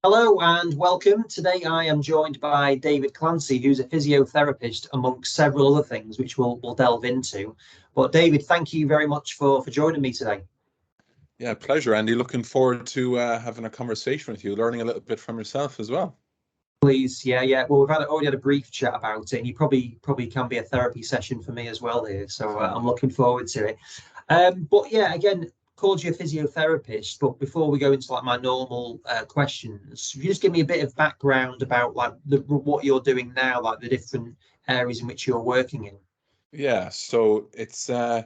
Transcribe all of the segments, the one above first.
Hello and welcome. Today I am joined by David Clancy, who's a physiotherapist, amongst several other things, which we'll delve into. But David, thank you very much for joining me today. Yeah, pleasure, Andy. Looking forward to having a conversation with you, learning a little bit from yourself as well. Please, yeah. Well, we've already had a brief chat about it, and you probably can be a therapy session for me as well here. So I'm looking forward to it. But yeah, again, called you a physiotherapist. But before we go into like my normal questions, if you just give me a bit of background about like what you're doing now, like the different areas in which you're working in. Yeah, so it's an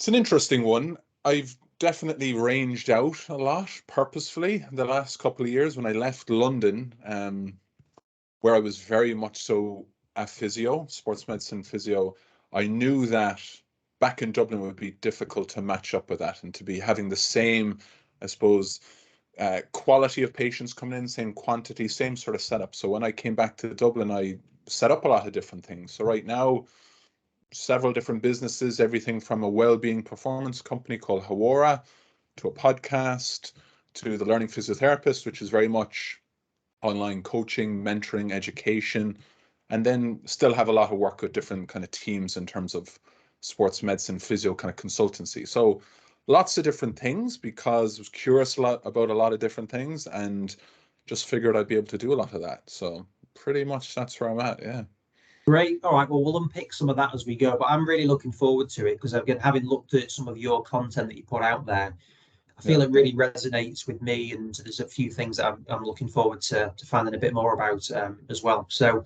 interesting one. I've definitely ranged out a lot purposefully the last couple of years when I left London, where I was very much so a physio, sports medicine physio. I knew that back in Dublin would be difficult to match up with that and to be having the same, I suppose, quality of patients coming in, same quantity, same sort of setup. So when I came back to Dublin, I set up a lot of different things. So right now, several different businesses, everything from a well-being performance company called Hawara to a podcast to the Learning Physiotherapist, which is very much online coaching, mentoring, education, and then still have a lot of work with different kind of teams in terms of sports medicine, physio kind of consultancy. So lots of different things because I was curious about a lot of different things and just figured I'd be able to do a lot of that. So pretty much that's where I'm at. Yeah. Great. All right. Well, we'll unpick some of that as we go. But I'm really looking forward to it because again, having looked at some of your content that you put out there, I Yeah. feel it really resonates with me, and there's a few things that I'm looking forward to finding a bit more about as well. So,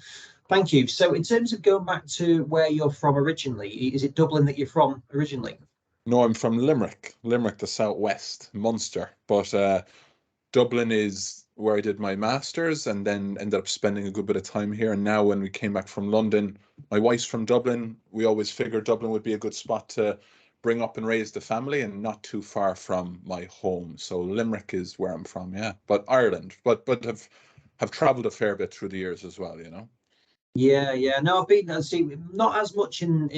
thank you. So, in terms of going back to where you're from originally, is it Dublin that you're from originally? No, I'm from Limerick, the southwest, Munster. But Dublin is where I did my master's and then ended up spending a good bit of time here. And now when we came back from London, my wife's from Dublin. We always figured Dublin would be a good spot to bring up and raise the family and not too far from my home. So Limerick is where I'm from, yeah. But Ireland, but have traveled a fair bit through the years as well, you know. Yeah. No, I've been. I see, not as much in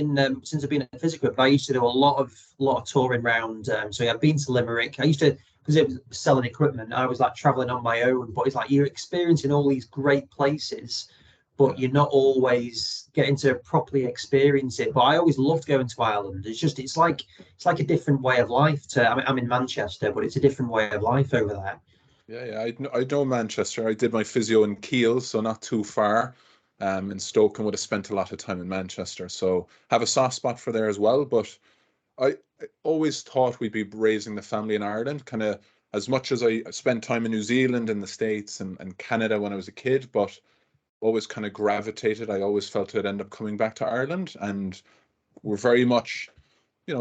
since I've been a physio, but I used to do a lot of touring around. So yeah, I've been to Limerick. I used to because it was selling equipment. I was like traveling on my own, but it's like you're experiencing all these great places, but Yeah. you're not always getting to properly experience it. But I always loved going to Ireland. It's like a different way of life. I'm in Manchester, but it's a different way of life over there. Yeah. I know Manchester. I did my physio in Kiel, so not too far. In Stoke and would have spent a lot of time in Manchester. So have a soft spot for there as well. But I always thought we'd be raising the family in Ireland, kind of as much as I spent time in New Zealand and the States and Canada when I was a kid, but always kind of gravitated. I always felt I'd end up coming back to Ireland. And we're very much,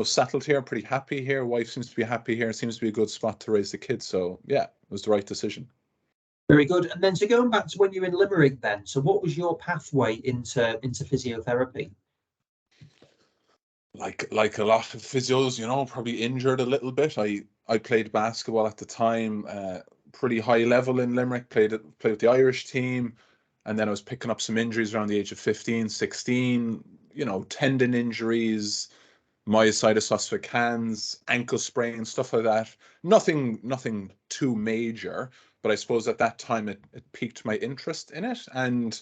settled here, pretty happy here. Wife seems to be happy here. It seems to be a good spot to raise the kids. So yeah, it was the right decision. Very good. And then so going back to when you were in Limerick then, so what was your pathway into physiotherapy? Like a lot of physios, probably injured a little bit. I played basketball at the time, pretty high level in Limerick, played with the Irish team, and then I was picking up some injuries around the age of 15, 16, tendon injuries, myositis ossificans, ankle sprain, stuff like that. Nothing too major, but I suppose at that time it piqued my interest in it. And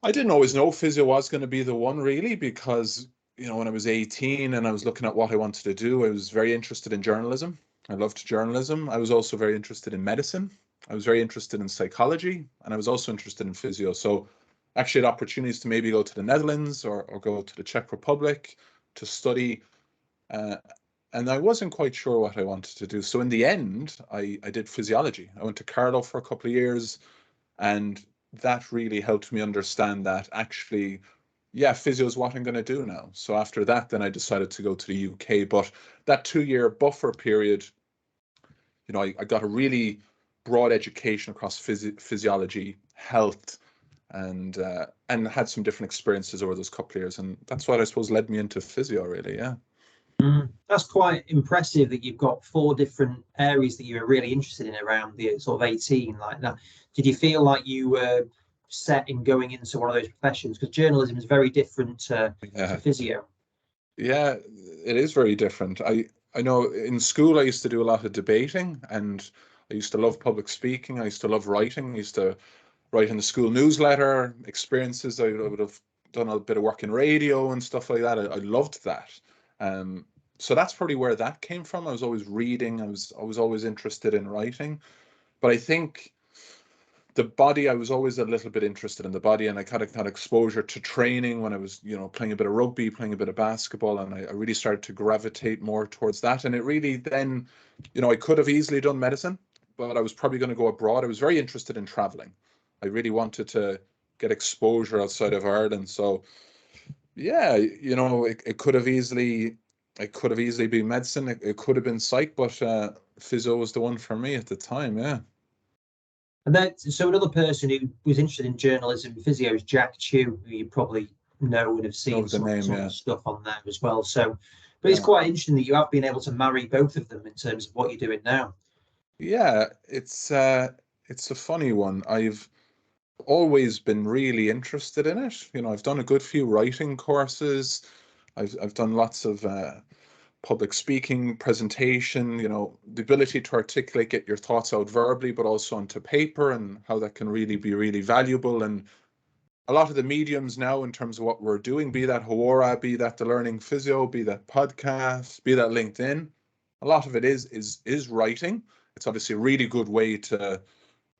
I didn't always know physio was going to be the one really because, when I was 18 and I was looking at what I wanted to do, I was very interested in journalism. I loved journalism. I was also very interested in medicine. I was very interested in psychology and I was also interested in physio. So actually had opportunities to maybe go to the Netherlands or go to the Czech Republic to study. Uh, and I wasn't quite sure what I wanted to do. So in the end, I did physiology. I went to Carlow for a couple of years and that really helped me understand that actually, yeah, physio is what I'm going to do now. So after that, then I decided to go to the UK. But that 2 year buffer period, I got a really broad education across physiology, health, and had some different experiences over those couple of years. And that's what I suppose led me into physio, really. Yeah. That's quite impressive that you've got four different areas that you were really interested in around the sort of 18 like that. Did you feel like you were set in going into one of those professions? Because journalism is very different to Yeah. physio. Yeah, it is very different. I know in school I used to do a lot of debating and I used to love public speaking. I used to love writing. I used to write in the school newsletter, experiences. I would have done a bit of work in radio and stuff like that. I loved that. So that's probably where that came from. I was always reading. I was always interested in writing. But I think the body, I was always a little bit interested in the body, and I kind of had exposure to training when I was, playing a bit of rugby, playing a bit of basketball, and I really started to gravitate more towards that. And it really then, I could have easily done medicine, but I was probably going to go abroad. I was very interested in traveling. I really wanted to get exposure outside of Ireland. So yeah, it could have easily been medicine. It could have been psych, but physio was the one for me at the time. Yeah. And then, so another person who was interested in journalism, physio, is Jack Chew, who you probably know and have seen some of the stuff on there as well. So, but it's quite interesting that you have been able to marry both of them in terms of what you're doing now. Yeah, it's a funny one. I've always been really interested in it. I've done a good few writing courses. I've done lots of public speaking, presentation, the ability to articulate, get your thoughts out verbally, but also onto paper, and how that can really be really valuable. And a lot of the mediums now in terms of what we're doing, be that Hawara, be that the Learning Physio, be that podcast, be that LinkedIn, a lot of it is writing. It's obviously a really good way to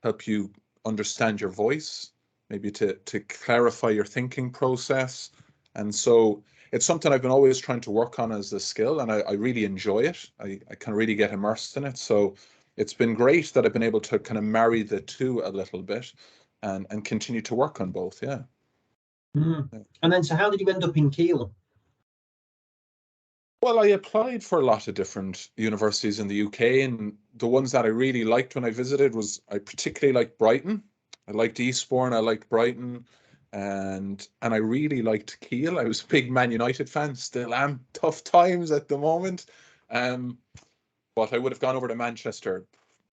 help you understand your voice, maybe to clarify your thinking process. And so it's something I've been always trying to work on as a skill, and I really enjoy it. I can really get immersed in it. So it's been great that I've been able to kind of marry the two a little bit and continue to work on both. Yeah. And then, so how did you end up in Kiel? Well, I applied for a lot of different universities in the UK, and the ones that I really liked when I visited was, I particularly liked Brighton. I liked Eastbourne, I liked Brighton, and I really liked Kiel. I was a big Man United fan, still am. Tough times at the moment. But I would have gone over to Manchester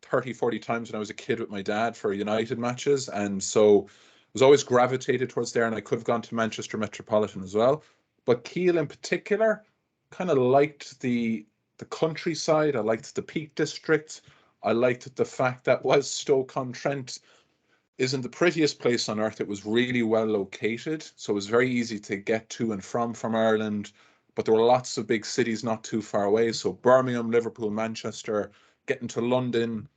30, 40 times when I was a kid with my dad for United matches, and so I was always gravitated towards there, and I could have gone to Manchester Metropolitan as well. But Kiel in particular, kind of liked the countryside. I liked the Peak District. I liked the fact that while Stoke-on-Trent isn't the prettiest place on earth, it was really well located. So it was very easy to get to and from Ireland. But there were lots of big cities not too far away. So Birmingham, Liverpool, Manchester, getting to London,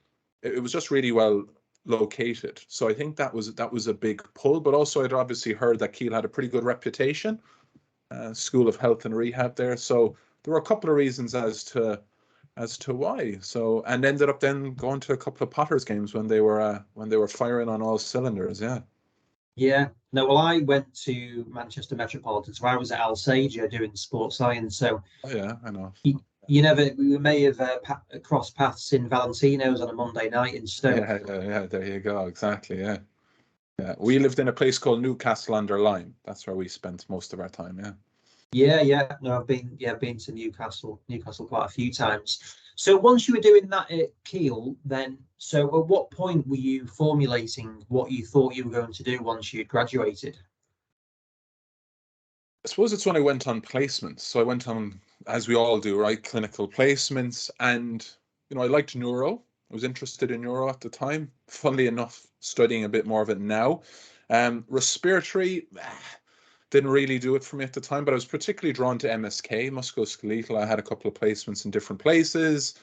it was just really well located. So I think that was a big pull. But also I'd obviously heard that Kiel had a pretty good reputation. School of Health and Rehab there. So there were a couple of reasons as to why. So, and ended up then going to a couple of Potters games when they were firing on all cylinders. Yeah. Yeah. No, well, I went to Manchester Metropolitan, so I was at Elsevier doing sports science. So yeah, I know. We may have crossed paths in Valentino's on a Monday night in Stoke. Yeah, there you go. Exactly. Yeah. Yeah, we lived in a place called Newcastle under Lyme. That's where we spent most of our time. Yeah. Yeah. No, I've been to Newcastle quite a few times. So once you were doing that at Kiel, then so at what point were you formulating what you thought you were going to do once you'd graduated? I suppose it's when I went on placements. So I went on, as we all do, right, clinical placements, and I liked neuro. I was interested in neuro at the time. Funnily enough, studying a bit more of it now. Respiratory didn't really do it for me at the time, but I was particularly drawn to MSK, musculoskeletal. I had a couple of placements in different places.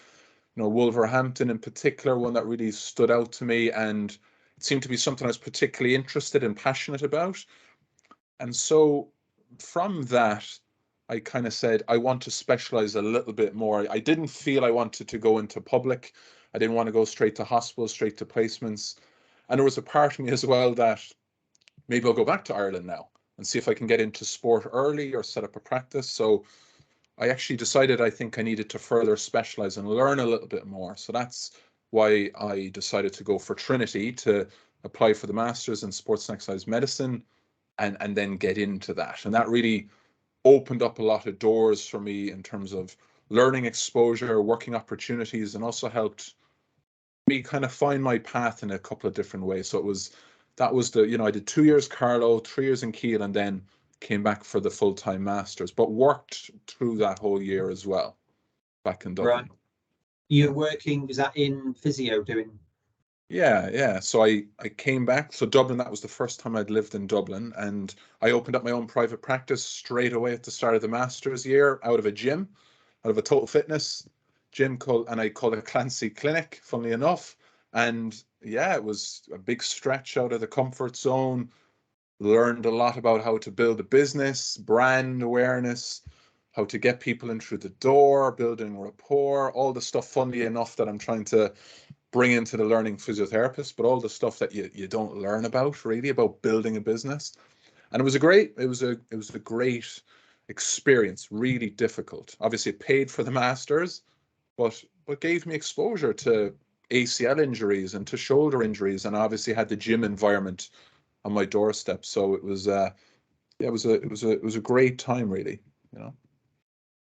Wolverhampton in particular, one that really stood out to me, and it seemed to be something I was particularly interested and passionate about. And so from that, I kind of said, I want to specialize a little bit more. I didn't feel I wanted to go into public. I didn't want to go straight to hospitals, straight to placements. And there was a part of me as well that maybe I'll go back to Ireland now and see if I can get into sport early or set up a practice. So I actually decided I think I needed to further specialize and learn a little bit more. So that's why I decided to go for Trinity, to apply for the Masters in Sports and Exercise Medicine and then get into that. And that really opened up a lot of doors for me in terms of learning exposure, working opportunities, and also helped me kind of find my path in a couple of different ways. So that was I did 2 years Carlow, 3 years in Kiel, and then came back for the full-time Masters, but worked through that whole year as well back in Dublin. Right. You're working, is that in physio doing? Yeah. So I came back. So Dublin, that was the first time I'd lived in Dublin, and I opened up my own private practice straight away at the start of the master's year out of a gym, out of a total fitness gym and I called it Clancy Clinic, funnily enough. And yeah, it was a big stretch out of the comfort zone. Learned a lot about how to build a business, brand awareness, how to get people in through the door, building rapport, all the stuff, funnily enough, that I'm trying to bring into the learning physiotherapist, but all the stuff that you don't learn about really about building a business. And it was a great experience, really difficult. Obviously it paid for the masters, but gave me exposure to ACL injuries and to shoulder injuries, and obviously had the gym environment on my doorstep. So it was yeah, it was a great time, really, you know.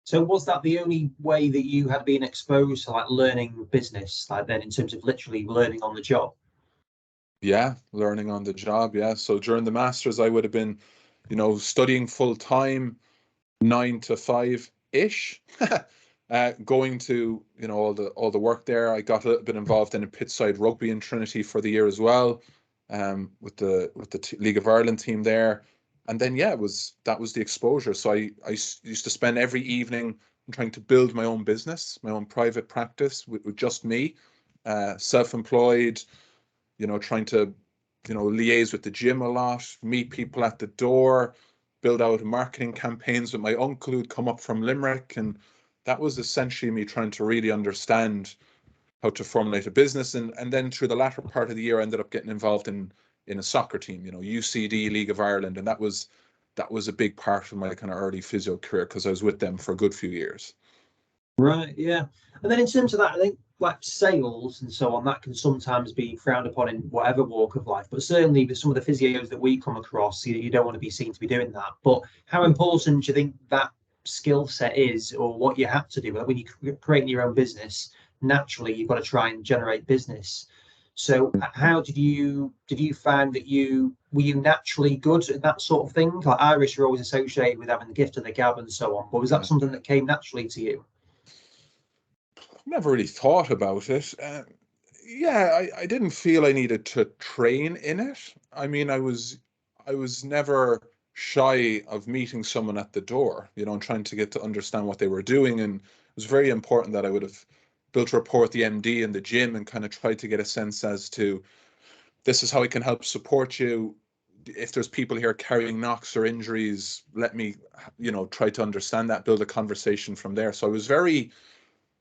So was that the only way that you had been exposed to like learning business, like then in terms of literally learning on the job? Yeah, learning on the job. Yeah. So during the masters, I would have been, studying full time, 9 to 5 ish. Going to all the work there. I got a little bit involved in a pitside rugby in Trinity for the year as well, with the League of Ireland team there. And then yeah, that was the exposure. So I used to spend every evening trying to build my own business, my own private practice with just me, self-employed, trying to, liaise with the gym a lot, meet people at the door, build out marketing campaigns with my uncle who'd come up from Limerick. And that was essentially me trying to really understand how to formulate a business. And then through the latter part of the year, I ended up getting involved in a soccer team, UCD League of Ireland. And that was a big part of my kind of early physio career because I was with them for a good few years. Right, yeah. And then in terms of that, I think like sales and so on, that can sometimes be frowned upon in whatever walk of life. But certainly with some of the physios that we come across, you don't want to be seen to be doing that. But how important do you think that skill set is, or what you have to do? Like when you're creating your own business, naturally you've got to try and generate business. So how did you find that you were you naturally good at that sort of thing? Like Irish are always associated with having the gift of the gab and so on. But was that Yeah. something that came naturally to you? Never really thought about it. Yeah, I didn't feel I needed to train in it. I mean, I was never shy of meeting someone at the door, and trying to get to understand what they were doing. And it was very important that I would have built rapport with the MD in the gym and kind of tried to get a sense as to this is how I can help support you. If there's people here carrying knocks or injuries, let me, try to understand that, build a conversation from there. So I was very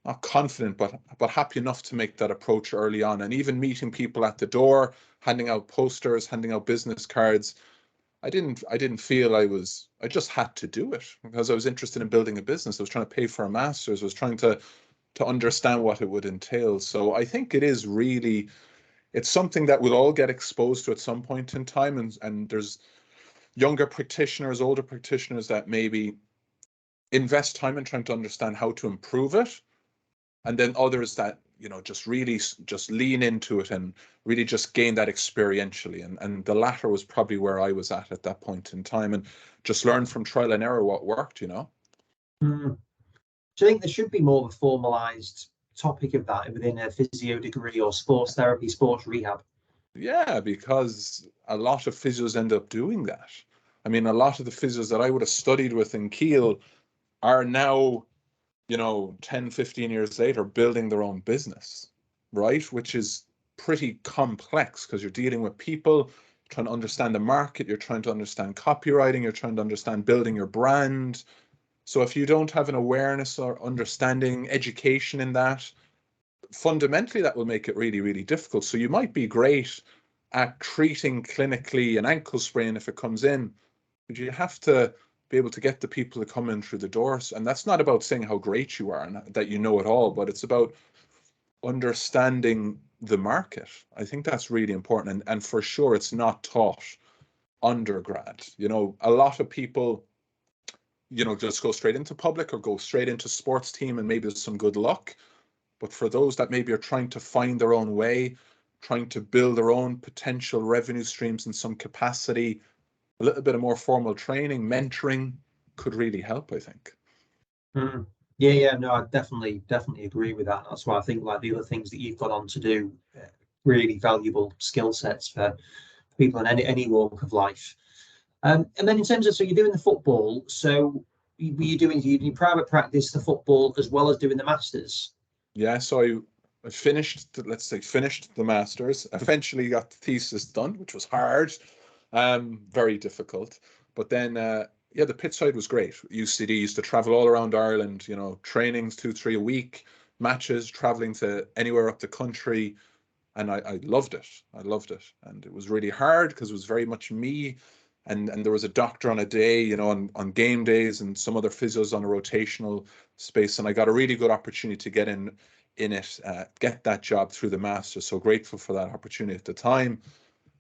not confident, but happy enough to make that approach early on. And even meeting people at the door, handing out posters, handing out business cards. I didn't feel I just had to do it because I was interested in building a business. I was trying to pay for a master's. I was trying to understand what it would entail. So I think it's something that we'll all get exposed to at some point in time. And there's younger practitioners, older practitioners that maybe invest time in trying to understand how to improve it, and then others that just really just lean into it and really just gain that experientially. And the latter was probably where I was at that point in time, and just learn from trial and error what worked. Mm. Do you think there should be more of a formalized topic of that within a physio degree or sports therapy, sports rehab? Yeah, because a lot of physios end up doing that. I mean, a lot of the physios that I would have studied with in Kiel are now, 10, 15 years later building their own business, right? Which is pretty complex because you're dealing with people, trying to understand the market, you're trying to understand copywriting, you're trying to understand building your brand. So if you don't have an awareness or understanding, education in that, fundamentally that will make it really, really difficult. So you might be great at treating clinically an ankle sprain if it comes in, but you have to be able to get the people to come in through the doors. And that's not about saying how great you are and that you know it all, but it's about understanding the market. I think that's really important. And for sure, it's not taught undergrad. A lot of people, just go straight into public or go straight into sports team and maybe there's some good luck. But for those that maybe are trying to find their own way, trying to build their own potential revenue streams in some capacity, a little bit of more formal training, mentoring could really help, I think. Mm. Yeah, no, I definitely agree with that. That's why I think like the other things that you've got on to do, really valuable skill sets for people in any walk of life. And then in terms of, so you're doing the football, so were you doing your private practice, the football, as well as doing the masters? Yeah, so I finished, let's say, finished the masters. Eventually got the thesis done, which was hard, very difficult. But then, yeah, the pitch side was great. UCD used to travel all around Ireland, you know, trainings 2, 3 a week, matches, traveling to anywhere up the country, and I loved it. I loved it, and it was really hard because it was very much me, and there was a doctor on a day, you know, on game days, and some other physios on a rotational space, and I got a really good opportunity to get in it, get that job through the master. So grateful for that opportunity at the time.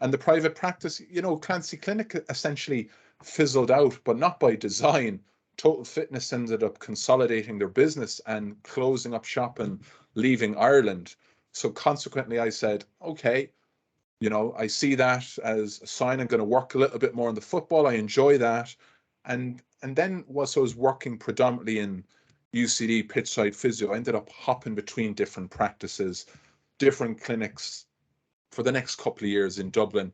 And the private practice, you know, Clancy Clinic essentially fizzled out, but not by design. Total Fitness ended up consolidating their business and closing up shop and leaving Ireland. So consequently, I said, okay, you know, I see that as a sign I'm going to work a little bit more on the football. I enjoy that. And then whilst I was working predominantly in UCD pitchside physio, I ended up hopping between different practices, different clinics for the next couple of years in Dublin.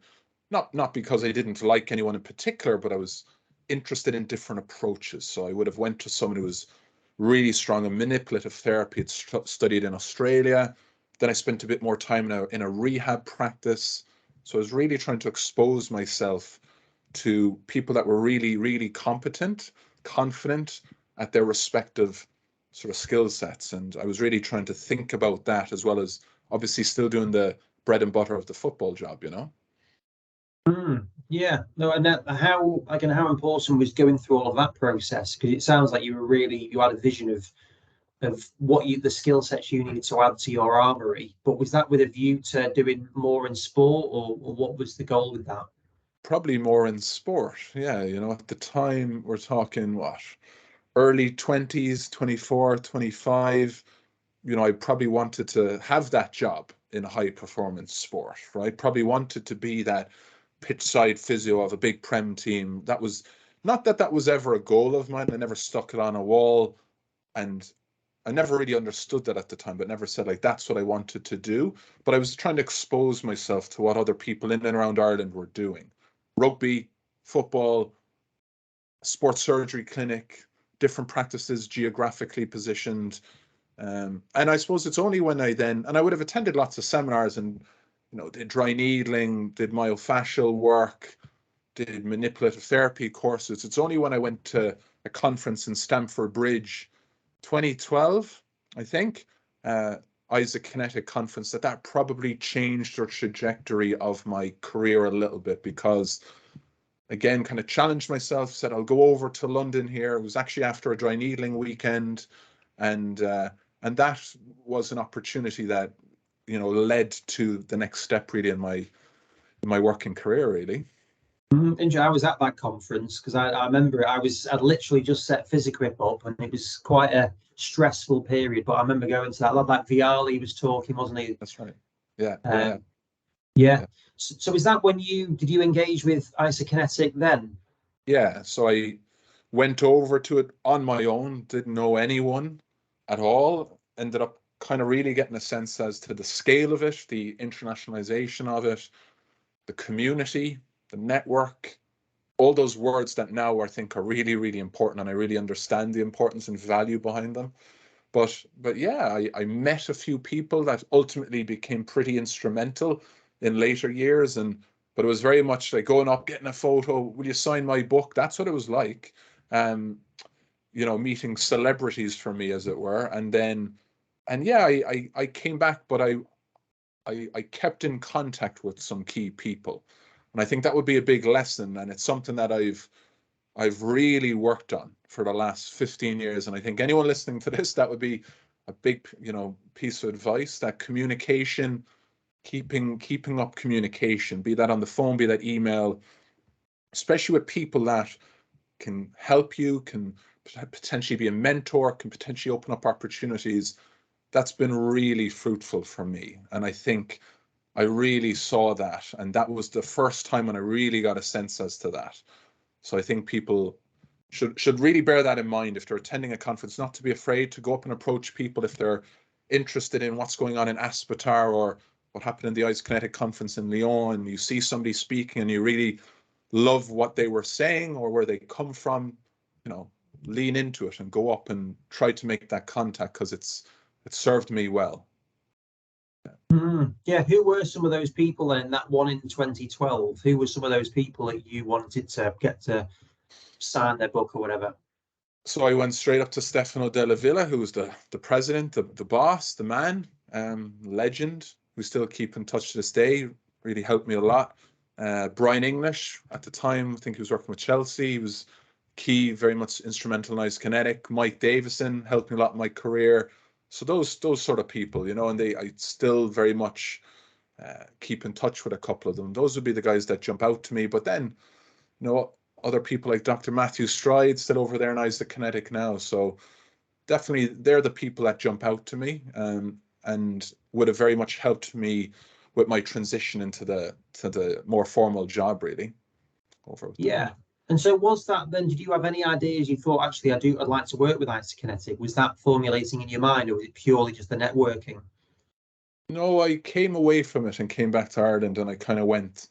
Not because I didn't like anyone in particular, but I was interested in different approaches. So I would have went to someone who was really strong in manipulative therapy, had studied in Australia. Then I spent a bit more time in a rehab practice. So I was really trying to expose myself to people that were really, really competent, confident at their respective sort of skill sets. And I was really trying to think about that as well as obviously still doing the bread and butter of the football job, you know? Yeah, no, and how again, how important was going through all of that process? Because it sounds like you had a vision of what the skill sets you needed to add to your armory. But was that with a view to doing more in sport, or what was the goal with that? Probably more in sport. Yeah, you know, at the time we're talking what? Early 20s, 24, 25. You know, I probably wanted to have that job in a high performance sport, right? Probably wanted to be that pitch side physio of a big prem team. That was not that that was ever a goal of mine. I never stuck it on a wall, and I never really understood that at the time, but never said like that's what I wanted to do. But I was trying to expose myself to what other people in and around Ireland were doing. Rugby, football, sports surgery clinic, different practices geographically positioned. And I suppose it's only when I then, and I would have attended lots of seminars and, you know, did dry needling, did myofascial work, did manipulative therapy courses. It's only when I went to a conference in Stamford Bridge 2012, I think, uh, Isokinetic conference, that probably changed the trajectory of my career a little bit because again, kind of challenged myself, said I'll go over to London here. It was actually after a dry needling weekend, and uh, and that was an opportunity that, you know, led to the next step really in my working career really. And I was at that conference because I remember I'd literally just set Physiquip up and it was quite a stressful period. But I remember going to that. Like Viali was talking, wasn't he? That's right. Yeah, yeah, Um, yeah. yeah. So is that when did you engage with Isokinetic then? Yeah, so I went over to it on my own, didn't know anyone at all, ended up kind of really getting a sense as to the scale of it, the internationalization of it, the community, the network, all those words that now I think are really, really important, and I really understand the importance and value behind them. But yeah, I met a few people that ultimately became pretty instrumental in later years, and but it was very much like going up, getting a photo. Will you sign my book? That's what it was like. Um, you know, meeting celebrities for me, as it were, and then and yeah, I came back, but I kept in contact with some key people. And I think that would be a big lesson. And it's something that I've really worked on for the last 15 years. And I think anyone listening to this, that would be a big, you know, piece of advice, that communication, keeping up communication, be that on the phone, be that email, especially with people that can help you, can potentially be a mentor, can potentially open up opportunities. That's been really fruitful for me. And I think I really saw that. And that was the first time when I really got a sense as to that. So I think people, should really bear that in mind if they're attending a conference, not to be afraid to go up and approach people if they're interested in what's going on in Aspetar or what happened in the Isokinetic conference in Lyon, and you see somebody speaking and you really love what they were saying or where they come from, lean into it and go up and try to make that contact, because it served me well. Yeah, who were some of those people then in that one in 2012? Who were some of those people that you wanted to get to sign their book or whatever? So I went straight up to Stefano Della Villa, who was the president, the boss, the man, legend. We still keep in touch to this day. Really helped me a lot. Brian English at the time, I think he was working with Chelsea. He was key, very much instrumental in Isokinetic. Mike Davison helped me a lot in my career. So those sort of people, and I still very much keep in touch with a couple of them. Those would be the guys that jump out to me. But then, other people like Dr. Matthew Stride, still over there in Isokinetic now. So definitely they're the people that jump out to me, and would have very much helped me with my transition into the more formal job, really. Yeah. And so was that then, did you have any ideas you thought, actually, I'd like to work with Isokinetic? Was that formulating in your mind, or was it purely just the networking? No, I came away from it and came back to Ireland, and I kind of went,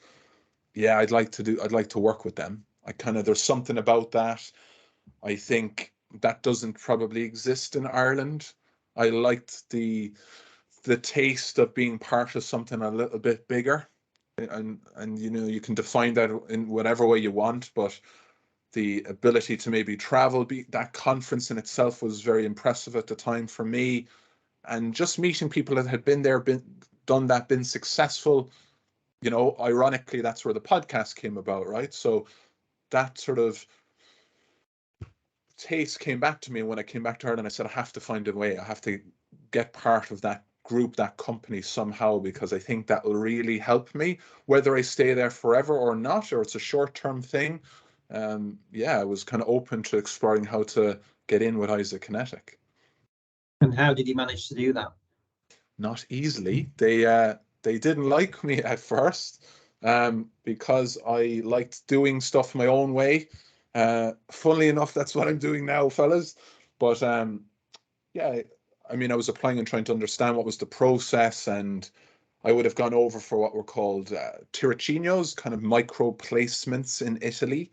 yeah, I'd like to work with them. There's something about that. I think that doesn't probably exist in Ireland. I liked the taste of being part of something a little bit bigger, and you can define that in whatever way you want, but the ability to maybe travel, that conference in itself was very impressive at the time for me, and just meeting people that had been there, been successful. Ironically, that's where the podcast came about, right? So that sort of taste came back to me when I came back to Ireland. I said, I have to find a way. I have to get part of that group, that company somehow, because I think that will really help me, whether I stay there forever or not, or it's a short-term thing. I was kind of open to exploring how to get in with Isokinetic. And how did you manage to do that? Not easily. They didn't like me at first, because I liked doing stuff my own way. Funnily enough, that's what I'm doing now, fellas. But I was applying and trying to understand what was the process, and I would have gone over for what were called tirocinios, kind of micro placements in Italy.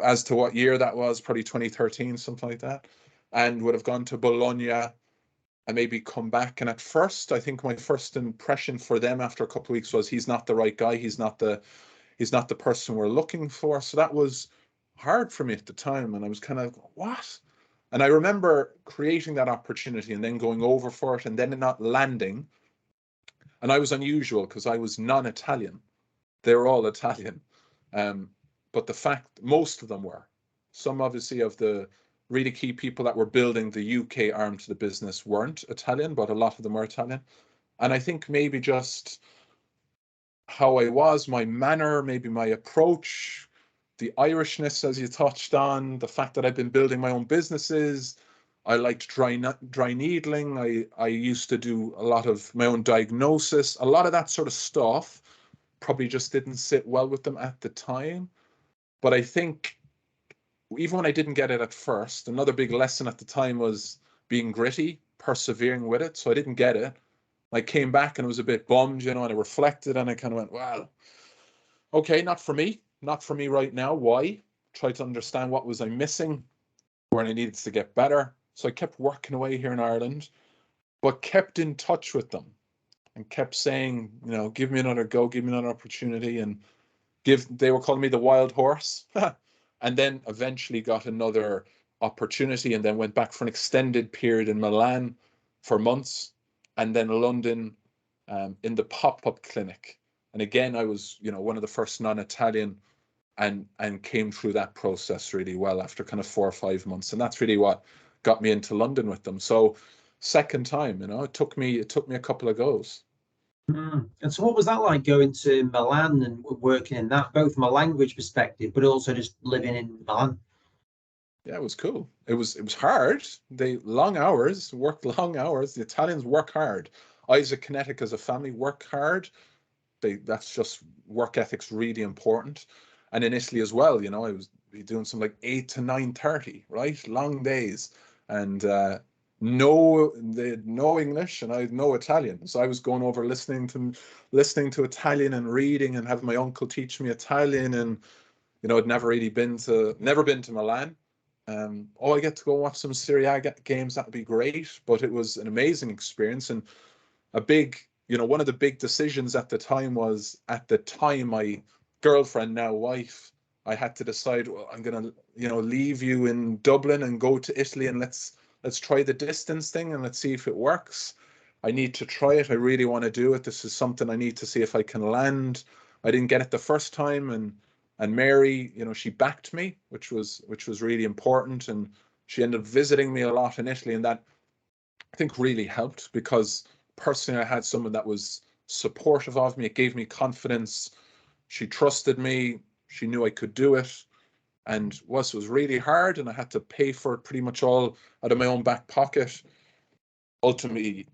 As to what year that was, probably 2013, something like that, and would have gone to Bologna and maybe come back. And at first, I think my first impression for them after a couple of weeks was, he's not the right guy. He's not the person we're looking for. So that was hard for me at the time. And I was kind of, what? And I remember creating that opportunity and then going over for it and then it not landing. And I was unusual because I was non-Italian. They were all Italian. But the fact, most of them were. Some obviously of the really key people that were building the UK arm to the business weren't Italian, but a lot of them were Italian. And I think maybe just how I was, my manner, maybe my approach, the Irishness, as you touched on, the fact that I've been building my own businesses. I liked dry needling. I used to do a lot of my own diagnosis. A lot of that sort of stuff probably just didn't sit well with them at the time. But I think even when I didn't get it at first, another big lesson at the time was being gritty, persevering with it. So I didn't get it. I came back and I was a bit bummed, and I reflected and I kind of went, well, okay, not for me right now. Why? Tried to understand what was I missing, where I needed to get better. So I kept working away here in Ireland, but kept in touch with them and kept saying, give me another go, give me another opportunity. And they were calling me the wild horse. And then eventually got another opportunity and then went back for an extended period in Milan for months, and then London in the pop-up clinic. And again, I was, one of the first non-Italian and came through that process really well after kind of 4 or 5 months. And that's really what got me into London with them. So second time, it took me a couple of goes. And so what was that like, going to Milan and working in that, both from a language perspective, but also just living in Milan? Yeah, it was cool. It was hard. They long hours, worked long hours. The Italians work hard. Isokinetic as a family work hard. That's just work ethic's really important. And in Italy as well, be doing some like 8 to 9:30, right? Long days, and they had no English and I had no Italian. So I was going over listening to Italian and reading and having my uncle teach me Italian. And I'd never been to Milan. I get to go watch some Serie A games, that would be great. But it was an amazing experience, and a big, one of the big decisions at the time was, my girlfriend, now wife, I had to decide, well, I'm gonna, leave you in Dublin and go to Italy, and let's try the distance thing and let's see if it works. I need to try it. I really want to do it. This is something I need to see if I can land. I didn't get it the first time, and Mary, she backed me, which was really important, and she ended up visiting me a lot in Italy, and that, I think, really helped, because personally I had someone that was supportive of me. It gave me confidence. She trusted me. She knew I could do it. And it was really hard, and I had to pay for it pretty much all out of my own back pocket. Ultimately,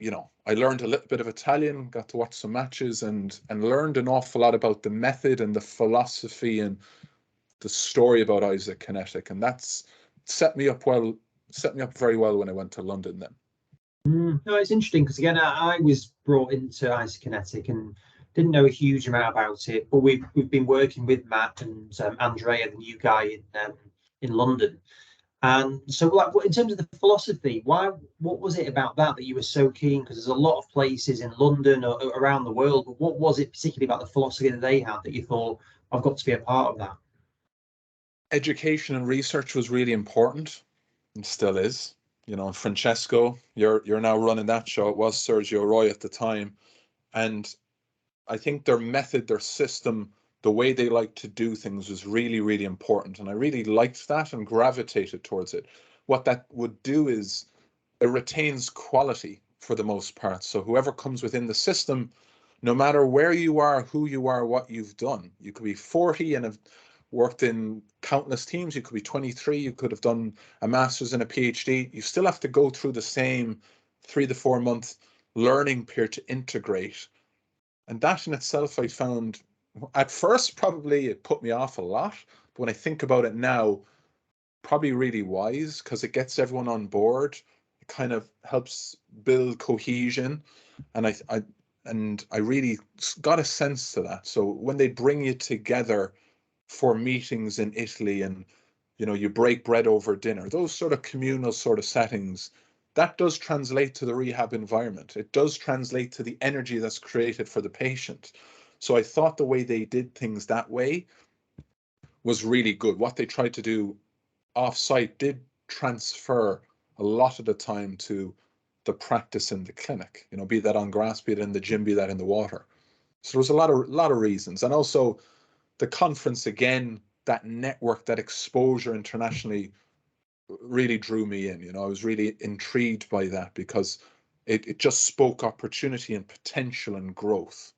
I learned a little bit of Italian, got to watch some matches, and learned an awful lot about the method and the philosophy and the story about Isokinetic, and that's set me up very well when I went to London then. No, it's interesting because, again, I was brought into Isokinetic and didn't know a huge amount about it, but we've been working with Matt and Andrea, the new guy in London. And so, like, in terms of the philosophy, what was it about that you were so keen? Because there's a lot of places in London or around the world, but what was it particularly about the philosophy that they had that you thought, I've got to be a part of that? Education and research was really important, and still is. Francesco, you're now running that show. It was Sergio Roy at the time, and I think their method, their system, the way they like to do things was really, really important, and I really liked that and gravitated towards it. What that would do is it retains quality for the most part. So whoever comes within the system, no matter where you are, who you are, what you've done, you could be 40 and have worked in countless teams. You could be 23. You could have done a master's and a PhD. You still have to go through the same 3 to 4 month learning period to integrate. And that in itself, I found, at first, probably it put me off a lot. But when I think about it now, probably really wise, because it gets everyone on board. It kind of helps build cohesion. And I really got a sense to that. So when they bring you together for meetings in Italy, and you break bread over dinner, those sort of communal sort of settings, that does translate to the rehab environment. It does translate to the energy that's created for the patient. So I thought the way they did things that way was really good. What they tried to do off-site did transfer a lot of the time to the practice in the clinic, be that on grass, be it in the gym, be that in the water. So there was a lot of reasons. And also the conference, again, that network, that exposure internationally really drew me in. I was really intrigued by that, because it just spoke opportunity and potential and growth.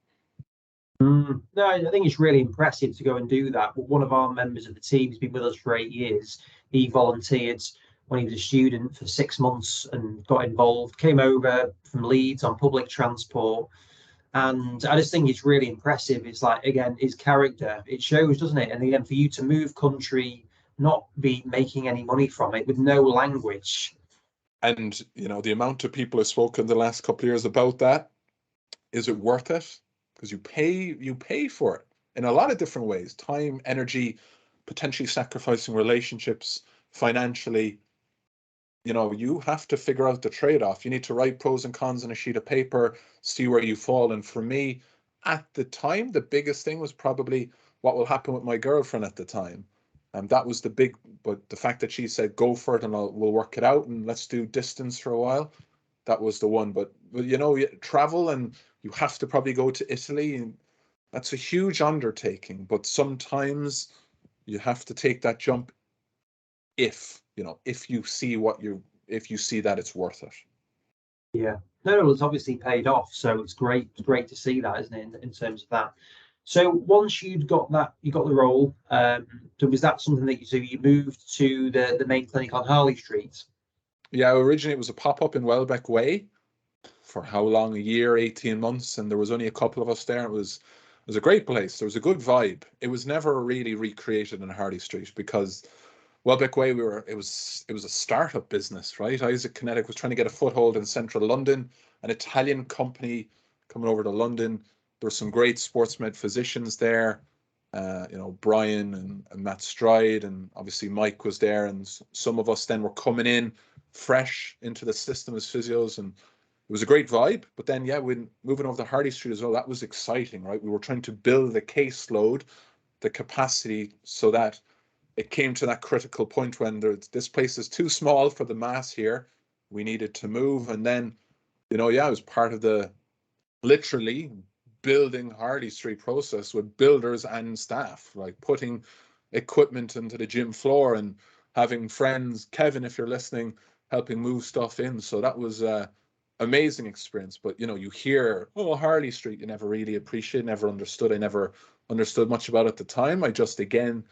No, I think it's really impressive to go and do that. But one of our members of the team has been with us for 8 years. He volunteered when he was a student for 6 months and got involved, came over from Leeds on public transport. And I just think it's really impressive. It's like, again, his character, it shows, doesn't it? And again, for you to move country, not be making any money from it, with no language. And, the amount of people I've spoken the last couple of years about that, is it worth it? Because you pay for it in a lot of different ways: time, energy, potentially sacrificing relationships, financially. You have to figure out the trade-off. You need to write pros and cons on a sheet of paper, see where you fall. And for me, at the time, the biggest thing was probably what will happen with my girlfriend at the time. And that was but the fact that she said, go for it and we'll work it out and let's do distance for a while. That was the one. But travel, and you have to probably go to Italy, and that's a huge undertaking. But sometimes you have to take that jump if you see that it's worth it. Yeah, no, it's obviously paid off. So it's great to see that, isn't it, in terms of that. So once you got the role, was that something that you moved to the main clinic on Harley Street? Yeah, originally it was a pop-up in Welbeck Way. For how long? A year, 18 months, and there was only a couple of us there. It was was a great place. There was a good vibe. It was never really recreated in Harley Street because Welbeck Way, it was a startup business, right? Isokinetic was trying to get a foothold in central London, an Italian company coming over to London. There were some great sports med physicians there, Brian and Matt Stride, and obviously Mike was there, and some of us then were coming in fresh into the system as physios, and it was a great vibe. But then, yeah, when moving over to Harley Street as well, that was exciting, right? We were trying to build the caseload, the capacity, so that it came to that critical point when this place is too small for the mass here. We needed to move. And then, it was part of the literally building Harley Street process with builders and staff, like putting equipment into the gym floor and having friends, Kevin, if you're listening, helping move stuff in. So that was amazing experience. But you hear, Harley Street, you never really appreciate, never understood. I never understood much about it at the time. I just, again,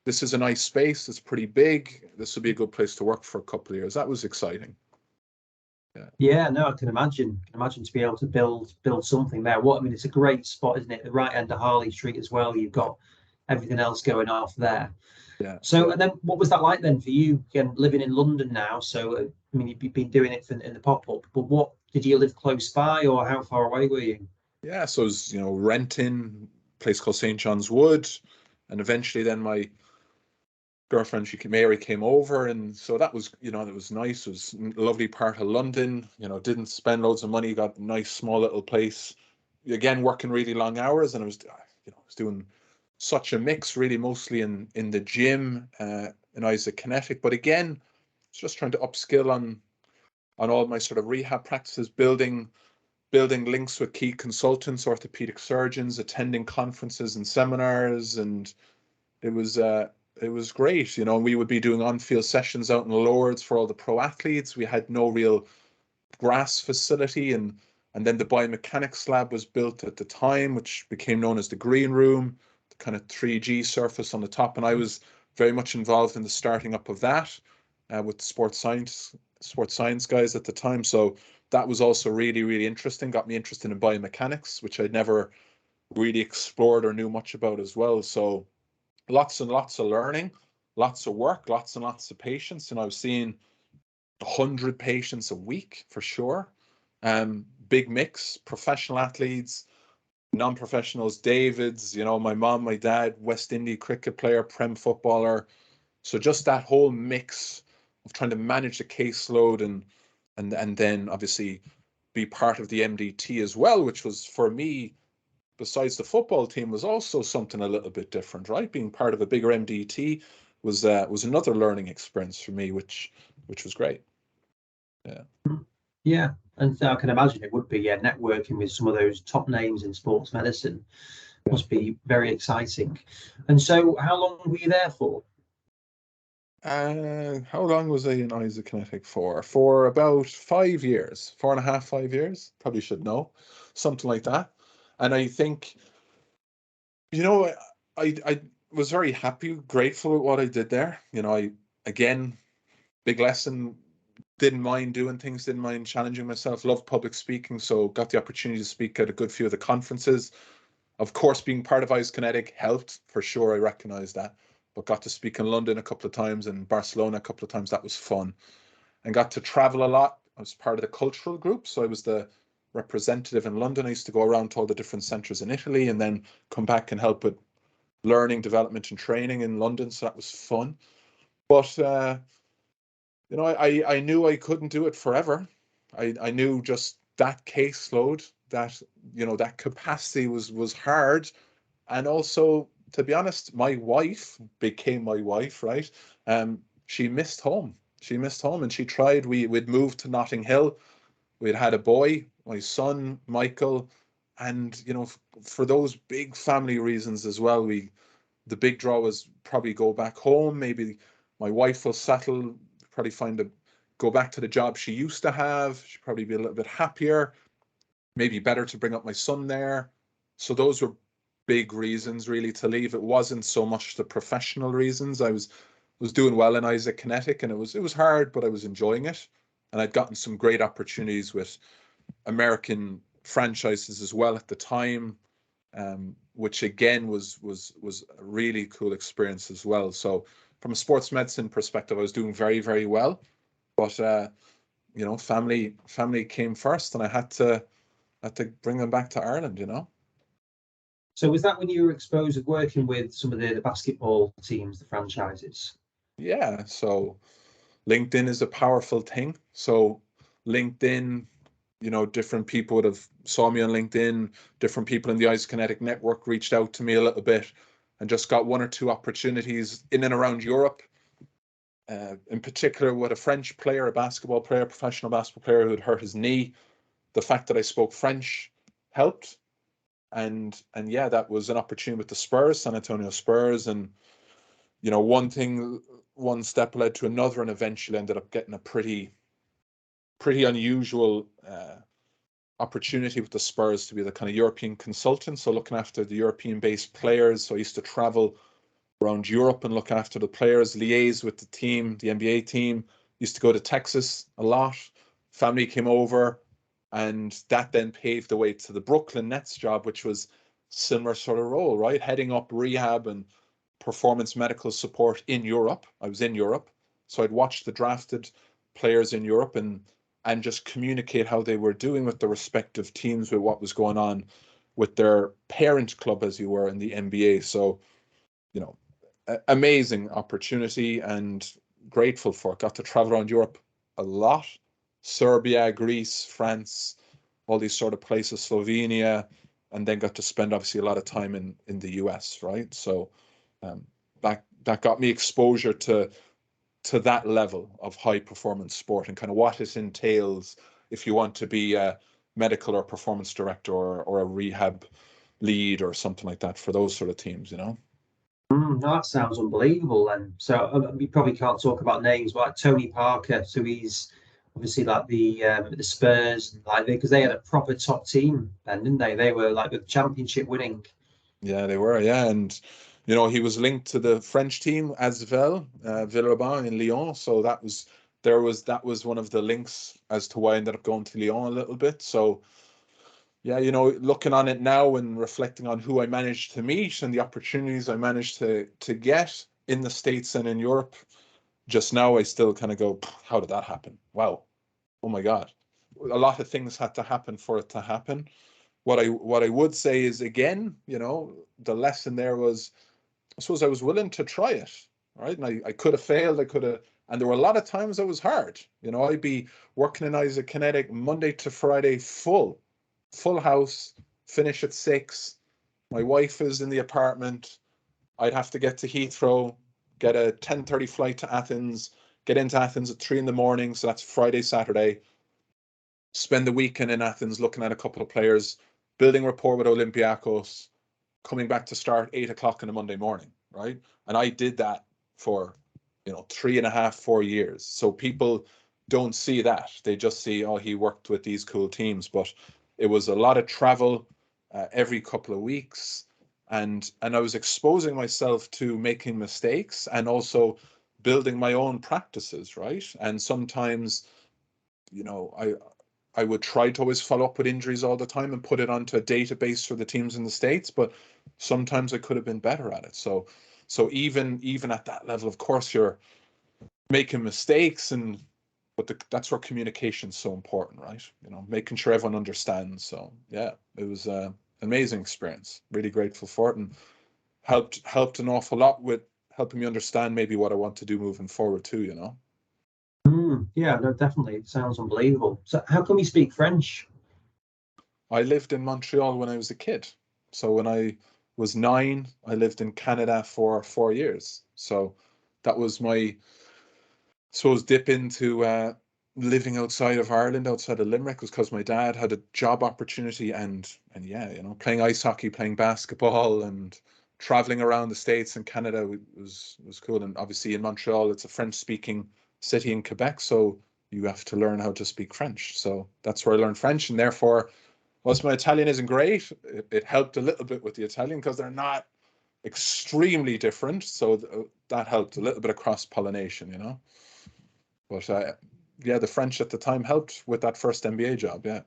this is a nice space, it's pretty big, this would be a good place to work for a couple of years. That was exciting. Yeah, no, I can imagine to be able to build something there. It's a great spot, isn't it? The right end of Harley Street as well. You've got everything else going off there. Yeah. So, and then what was that like then for you, again, living in London now? So, you've been doing it in the pop-up, but what, did you live close by, or how far away were you? Yeah, so it was, renting a place called St. John's Wood, and eventually then my girlfriend, Mary, came over, and so that was, it was nice. It was a lovely part of London. Didn't spend loads of money, got a nice small little place. Again, working really long hours, and I was doing such a mix, really, mostly in the gym, in Isokinetic. But again, it's just trying to upskill on all my sort of rehab practices, building links with key consultants, orthopedic surgeons, attending conferences and seminars, and it was great. We would be doing on-field sessions out in Lords for all the pro athletes. We had no real grass facility, and then the biomechanics lab was built at the time, which became known as the green room, the kind of 3G surface on the top. And I was very much involved in the starting up of that with the sports science guys at the time. So that was also really, really interesting. Got me interested in biomechanics, which I'd never really explored or knew much about as well. So lots and lots of learning, lots of work, lots and lots of patients. And I was seeing 100 patients a week for sure. Big mix, professional athletes, non-professionals, Davids, my mom, my dad, West Indies cricket player, Prem footballer. So just that whole mix of trying to manage the caseload and then obviously be part of the MDT as well, which was for me, besides the football team, was also something a little bit different, right? Being part of a bigger MDT was another learning experience for me, which was great. Yeah. Yeah, and I can imagine it would be, networking with some of those top names in sports medicine must be very exciting. And so, how long were you there for? How long was I in Isokinetic for? For about 5 years, 4.5, 5 years. Probably should know, something like that. And I think, I was very happy, grateful with what I did there. Again, big lesson. Didn't mind doing things, didn't mind challenging myself, loved public speaking, so got the opportunity to speak at a good few of the conferences. Of course, being part of Isokinetic helped, for sure, I recognise that, but got to speak in London a couple of times and Barcelona a couple of times. That was fun, and got to travel a lot. I was part of the cultural group, so I was the representative in London. I used to go around to all the different centres in Italy and then come back and help with learning, development and training in London, so that was fun. But I knew I couldn't do it forever. I knew just that caseload, that that capacity was hard, and also, to be honest, my wife became my wife, right? She missed home. She missed home, and she tried. We'd moved to Notting Hill. We'd had a boy, my son Michael, and for those big family reasons as well, the big draw was probably go back home. Maybe my wife will settle, probably go back to the job she used to have. She'd probably be a little bit happier. Maybe better to bring up my son there. So those were big reasons really to leave. It wasn't so much the professional reasons. I was doing well in Isokinetic, and it was hard, but I was enjoying it. And I'd gotten some great opportunities with American franchises as well at the time. which again was a really cool experience as well. So from a sports medicine perspective, I was doing very, very well, but you know, family came first, and I had to bring them back to Ireland, you know. So was that when you were exposed of working with some of the basketball teams, the franchises? Yeah, so LinkedIn is a powerful thing. So LinkedIn, you know, different people would have saw me on LinkedIn, different people in the Isokinetic network reached out to me a little bit, and just got one or two opportunities in and around Europe. In particular with a French player, a basketball player, professional basketball player who had hurt his knee. The fact that I spoke French helped. And yeah, that was an opportunity with the Spurs, San Antonio Spurs. And, you know, one step led to another, and eventually ended up getting a pretty unusual opportunity with the Spurs to be the kind of European consultant. So looking after the European-based players. So I used to travel around Europe and look after the players, liaise with the team, the NBA team. Used to go to Texas a lot. Family came over, and that then paved the way to the Brooklyn Nets job, which was similar sort of role, right? Heading up rehab and performance medical support in Europe. I was in Europe, so I'd watch the drafted players in Europe and just communicate how they were doing with the respective teams, with what was going on with their parent club, as you were, in the NBA. So, you know, amazing opportunity, and grateful for it. Got to travel around Europe a lot. Serbia, Greece, France, all these sort of places, Slovenia, and then got to spend obviously a lot of time in the US, right? So that got me exposure to that level of high performance sport, and kind of what it entails if you want to be a medical or performance director, or a rehab lead or something like that for those sort of teams, you know. No, that sounds unbelievable. And so we probably can't talk about names, but like Tony Parker, so he's obviously like the Spurs, like because they had a proper top team then, didn't they? They were like the championship winning. Yeah, they were. Yeah, and you know, he was linked to the French team as well, Villeurbanne in Lyon. So that was one of the links as to why I ended up going to Lyon a little bit. So yeah, you know, looking on it now and reflecting on who I managed to meet and the opportunities I managed to get in the States and in Europe, just now I still kind of go, how did that happen? Wow. Oh my God. A lot of things had to happen for it to happen. What I would say is, again, you know, the lesson there was, I suppose I was willing to try it, right? And I could have failed, I could have, and there were a lot of times it was hard. You know, I'd be working in Isokinetic Monday to Friday, full house, finish at 6. My wife is in the apartment. I'd have to get to Heathrow, get a 10:30 flight to Athens, get into Athens at 3 in the morning. So that's Friday, Saturday. Spend the weekend in Athens looking at a couple of players, building rapport with Olympiacos, coming back to start 8 o'clock on a Monday morning, right? And I did that for, you know, 3.5, 4 years. So people don't see that. They just see, oh, he worked with these cool teams. But it was a lot of travel every couple of weeks. And I was exposing myself to making mistakes, and also building my own practices, right? And sometimes, you know, I would try to always follow up with injuries all the time and put it onto a database for the teams in the States, but sometimes I could have been better at it. So even at that level, of course, you're making mistakes, but that's where communication's so important, right? You know, making sure everyone understands. So yeah, it was an amazing experience. Really grateful for it, and helped an awful lot with helping me understand maybe what I want to do moving forward too, you know. Yeah, no, definitely. It sounds unbelievable. So how come you speak French? I lived in Montreal when I was a kid. So when I was 9, I lived in Canada for 4 years. So that was my, I suppose, dip into living outside of Ireland, outside of Limerick, was because my dad had a job opportunity, and yeah, you know, playing ice hockey, playing basketball, and traveling around the States and Canada was cool. And obviously in Montreal, it's a French speaking city in Quebec, so you have to learn how to speak French. So that's where I learned French, and therefore, whilst my Italian isn't great, it helped a little bit with the Italian because they're not extremely different. So that helped a little bit of cross-pollination, you know. But yeah, the French at the time helped with that first MBA job. Yeah.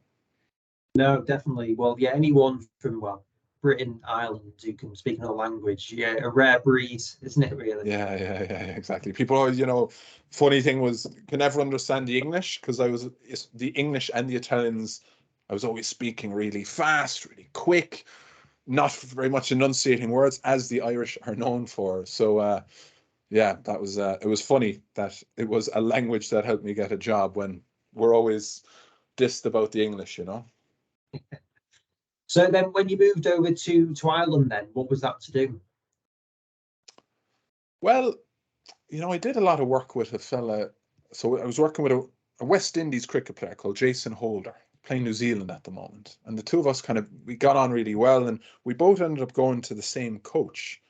No, definitely. Well, yeah, anyone from, well, Britain, Ireland, who can speak another language. Yeah, a rare breed, isn't it, really? Yeah, exactly. People always, funny thing was, can never understand the English because the English and the Italians, I was always speaking really fast, really quick, not very much enunciating words as the Irish are known for. So, yeah, that was it was funny that it was a language that helped me get a job when we're always dissed about the English. So then when you moved over to Ireland, then what was that to do? Well, I did a lot of work with a fella. So I was working with a West Indies cricket player called Jason Holder, playing New Zealand at the moment. And the two of us we got on really well. And we both ended up going to the same coach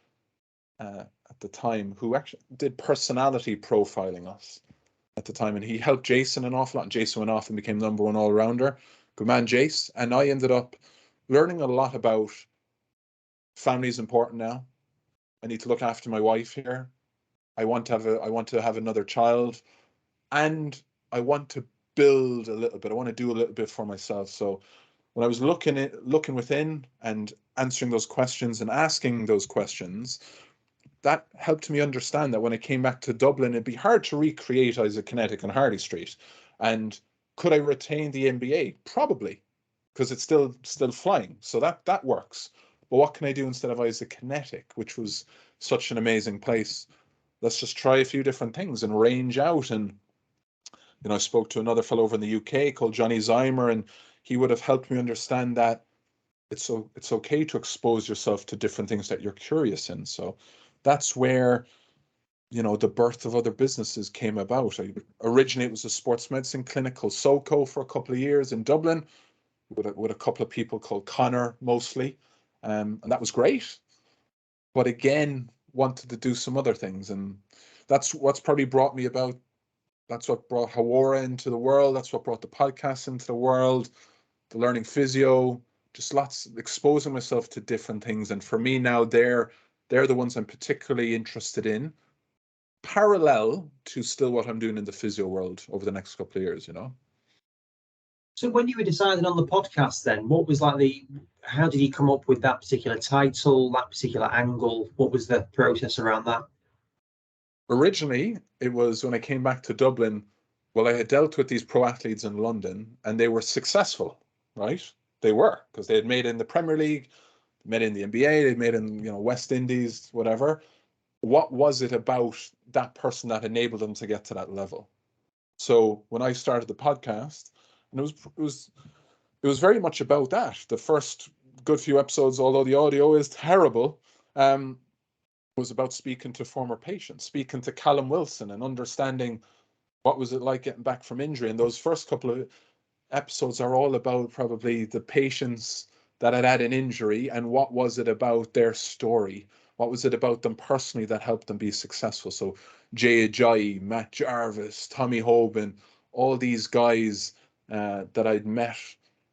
at the time, who actually did personality profiling us at the time. And he helped Jason an awful lot. And Jason went off and became #1 all-rounder. Good man, Jace. And I ended up learning a lot about family is important now. I need to look after my wife here. I want to have another child, and I want to build a little bit. I want to do a little bit for myself. So when I was looking within and answering those questions and asking those questions, that helped me understand that when I came back to Dublin, it'd be hard to recreate Isokinetic on Harley Street. And could I retain the MBA? Probably, because it's still flying. So that works. But what can I do instead of Isokinetic, which was such an amazing place? Let's just try a few different things and range out. And I spoke to another fellow over in the UK called Johnny Zymer, and he would have helped me understand that it's okay to expose yourself to different things that you're curious in. So that's where the birth of other businesses came about. Originally it was a sports medicine clinic called SoCo for a couple of years in Dublin with a couple of people called Connor mostly, and that was great. But again, wanted to do some other things, and that's what's probably brought me about. That's what brought Hawara into the world. That's what brought the podcast into the world, the learning physio, just lots exposing myself to different things. And for me now, they're the ones I'm particularly interested in, parallel to still what I'm doing in the physio world over the next couple of years. So when you were deciding on the podcast, then what was how did you come up with that particular title, that particular angle? What was the process around that? Originally, it was when I came back to Dublin. Well, I had dealt with these pro athletes in London, and they were successful, right? They were, because they had made it in the Premier League, made it in the NBA, they'd made it in West Indies, whatever. What was it about that person that enabled them to get to that level? So when I started the podcast, and it was very much about that. The first good few episodes, although the audio is terrible, was about speaking to former patients, speaking to Callum Wilson and understanding what was it like getting back from injury. And those first couple of episodes are all about probably the patients that had an injury and what was it about their story. What was it about them personally that helped them be successful? So Jay Ajayi, Matt Jarvis, Tommy Hoban, all these guys that I'd met,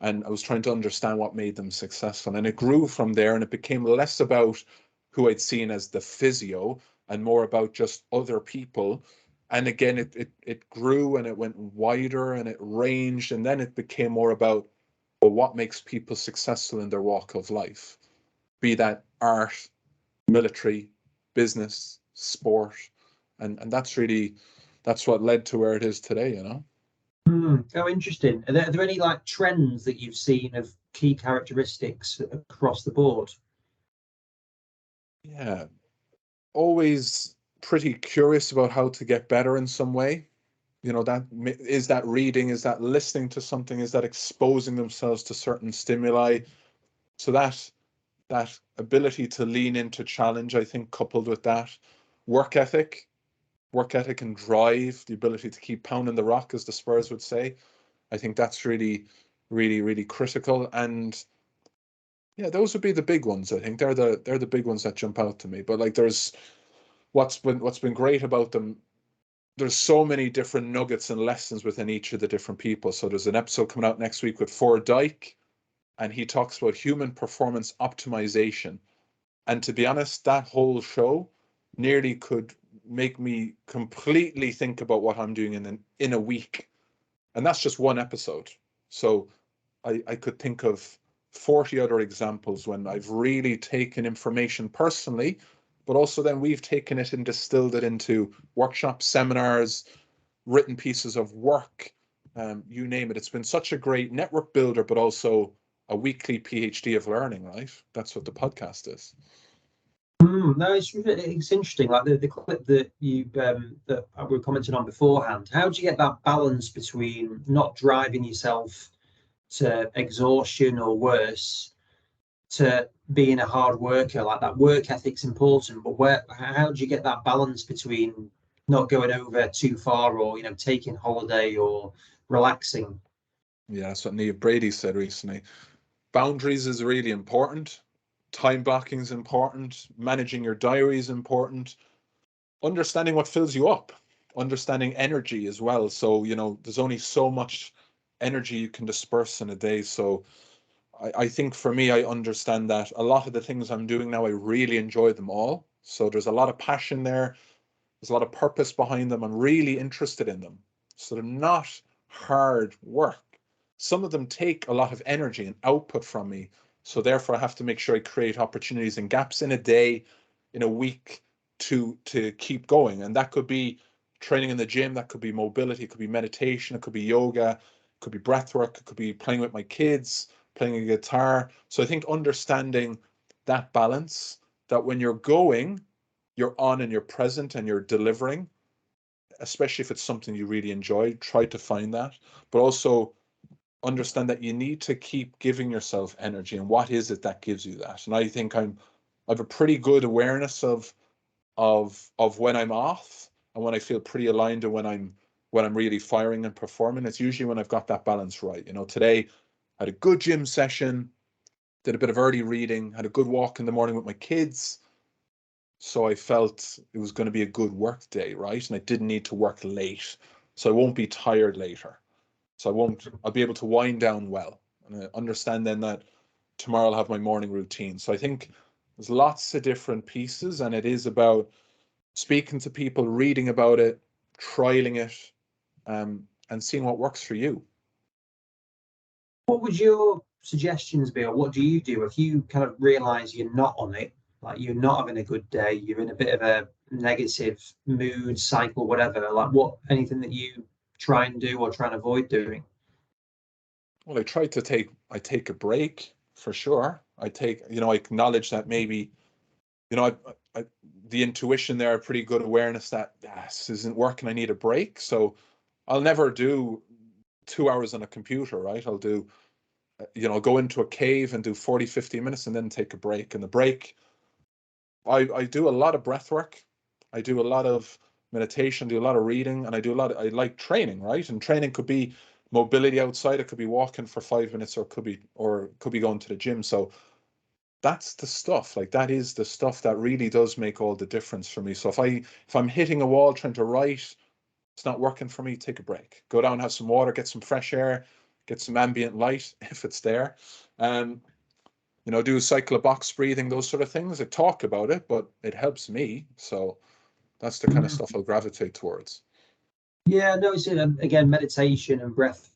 and I was trying to understand what made them successful. And it grew from there, and it became less about who I'd seen as the physio and more about just other people. And again, it grew and it went wider and it ranged, and then it became more about, well, what makes people successful in their walk of life, be that art, military, business, sport, and that's what led to where it is today. Oh, interesting. Are there any trends that you've seen of key characteristics across the board? Yeah, always pretty curious about how to get better in some way. That reading, is that listening to something, is that exposing themselves to certain stimuli. So that ability to lean into challenge, I think, coupled with that work ethic and drive, the ability to keep pounding the rock, as the Spurs would say, I think that's really, really, really critical. And yeah, those would be the big ones. I think they're the big ones that jump out to me. But there's what's been great about them. There's so many different nuggets and lessons within each of the different people. So there's an episode coming out next week with Ford Dyke, and he talks about human performance optimization. And to be honest, that whole show nearly could make me completely think about what I'm doing in a week. And that's just one episode. So I could think of 40 other examples when I've really taken information personally, but also then we've taken it and distilled it into workshops, seminars, written pieces of work, you name it. It's been such a great network builder, but also a weekly PhD of learning, right? That's what the podcast is. No, it's interesting. Like the clip that that we were commenting on beforehand. How do you get that balance between not driving yourself to exhaustion or worse, to being a hard worker? Like that work ethic's important, but how do you get that balance between not going over too far, or taking holiday or relaxing? Yeah, that's what Neve Brady said recently. Boundaries is really important. Time blocking is important. Managing your diary is important. Understanding what fills you up. Understanding energy as well. So, there's only so much energy you can disperse in a day. So I think for me, I understand that a lot of the things I'm doing now, I really enjoy them all. So there's a lot of passion there. There's a lot of purpose behind them. I'm really interested in them. So they're not hard work. Some of them take a lot of energy and output from me. So therefore, I have to make sure I create opportunities and gaps in a day, in a week to keep going. And that could be training in the gym, that could be mobility, it could be meditation, it could be yoga, it could be breath work, it could be playing with my kids, playing a guitar. So I think understanding that balance, that when you're going, you're on and you're present and you're delivering, especially if it's something you really enjoy, try to find that. But also understand that you need to keep giving yourself energy, and what is it that gives you that. And I think I have a pretty good awareness of when I'm off and when I feel pretty aligned, and when I'm really firing and performing. It's usually when I've got that balance right. Today I had a good gym session, did a bit of early reading, had a good walk in the morning with my kids. So I felt it was going to be a good work day, right? And I didn't need to work late. So I won't be tired later. So I'll be able to wind down well. And I understand then that tomorrow I'll have my morning routine. So I think there's lots of different pieces, and it is about speaking to people, reading about it, trialing it, and seeing what works for you. What would your suggestions be, or what do you do if you kind of realize you're not on it, like you're not having a good day, you're in a bit of a negative mood cycle, whatever? Like, anything that you try and do or try and avoid doing? Well, I take a break for sure. I acknowledge that maybe, the intuition there, a pretty good awareness that this isn't working. I need a break. So I'll never do 2 hours on a computer, right? I'll do, go into a cave and do 40, 50 minutes and then take a break. And the break, I do a lot of breath work. I do a lot of meditation, do a lot of reading, and I like training, right? And training could be mobility outside. It could be walking for 5 minutes, or it could be going to the gym. So that's the stuff. Like, that is the stuff that really does make all the difference for me. So if I'm hitting a wall trying to write, it's not working for me, take a break. Go down, have some water, get some fresh air, get some ambient light if it's there. Do a cycle of box breathing, those sort of things. I talk about it, but it helps me. So that's the kind of stuff I'll gravitate towards. Yeah, no, it's again, meditation and breath.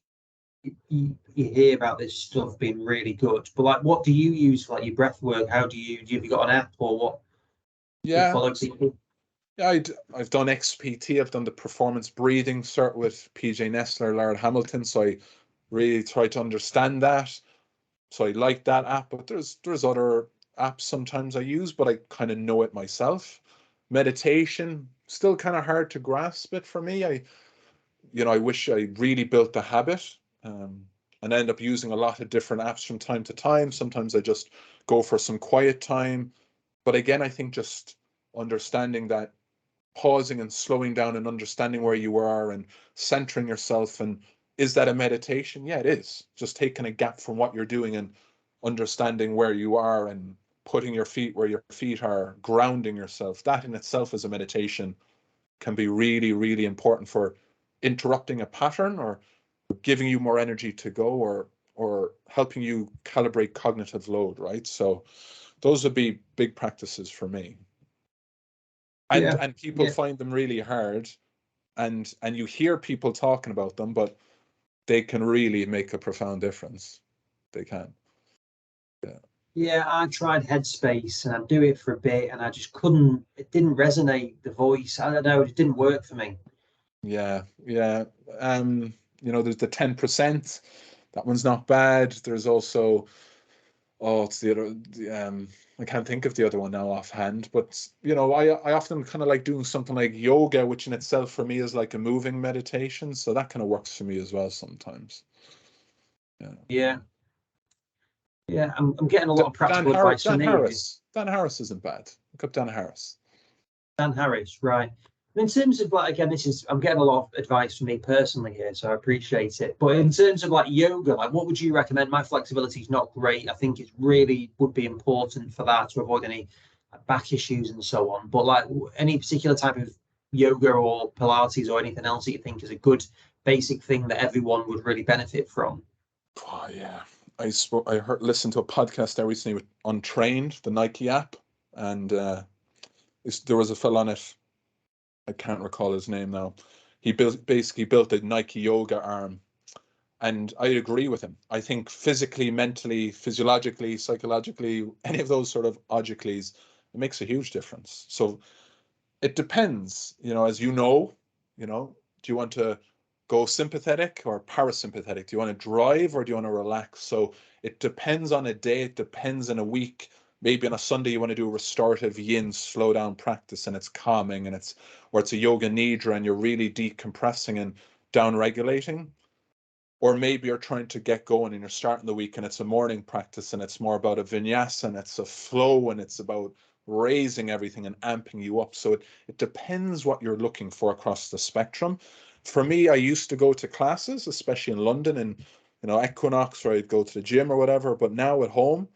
You hear about this stuff being really good, but like, what do you use for like your breath work? Have you got an app, or what? You Yeah. follow people? Yeah, I've done XPT. I've done the performance breathing cert with PJ Nestler, Laird Hamilton. So I really try to understand that. So I like that app, but there's other apps sometimes I use, but I kind of know it myself. Meditation, still kind of hard to grasp it for me. I wish I really built the habit, and end up using a lot of different apps from time to time. Sometimes I just go for some quiet time. But again, I think just understanding that, pausing and slowing down and understanding where you are and centering yourself. And is that a meditation? Yeah, it is. Just taking a gap from what you're doing and understanding where you are and putting your feet where your feet are, grounding yourself. That in itself as a meditation can be really, really important for interrupting a pattern, or giving you more energy to go, or helping you calibrate cognitive load, right? So those would be big practices for me. And people find them really hard, and you hear people talking about them, but they can really make a profound difference. They can. Yeah, I tried Headspace and I do it for a bit and I just couldn't, it didn't resonate, the voice. I don't know, it didn't work for me. Yeah, yeah. There's the 10%. That one's not bad. There's also, oh, it's I can't think of the other one now offhand, but I often kind of like doing something like yoga, which in itself for me is like a moving meditation. So that kind of works for me as well sometimes. Yeah. Yeah. Yeah, I'm getting a lot of practical advice from you. Dan Harris isn't bad. Look up Dan Harris. Dan Harris, right. In terms of like, again, I'm getting a lot of advice from me personally here, so I appreciate it. But in terms of like yoga, like what would you recommend? My flexibility is not great. I think it really would be important for that to avoid any back issues and so on. But like any particular type of yoga or Pilates or anything else that you think is a good basic thing that everyone would really benefit from? Oh yeah. Listened to a podcast there recently with Untrained, the Nike app, and there was a fellow on it. I can't recall his name now. He basically built a Nike yoga arm, and I agree with him. I think physically, mentally, physiologically, psychologically, any of those sort of adjectives, it makes a huge difference. So it depends, as do you want to go sympathetic or parasympathetic? Do you want to drive or do you want to relax? So it depends on a day, it depends on a week. Maybe on a Sunday you want to do a restorative yin slow down practice and it's calming, and it's a yoga nidra and you're really decompressing and down regulating. Or maybe you're trying to get going and you're starting the week and it's a morning practice and it's more about a vinyasa and it's a flow and it's about raising everything and amping you up. So it depends what you're looking for across the spectrum. For me, I used to go to classes, especially in London, and Equinox, where I'd go to the gym or whatever. But now at home,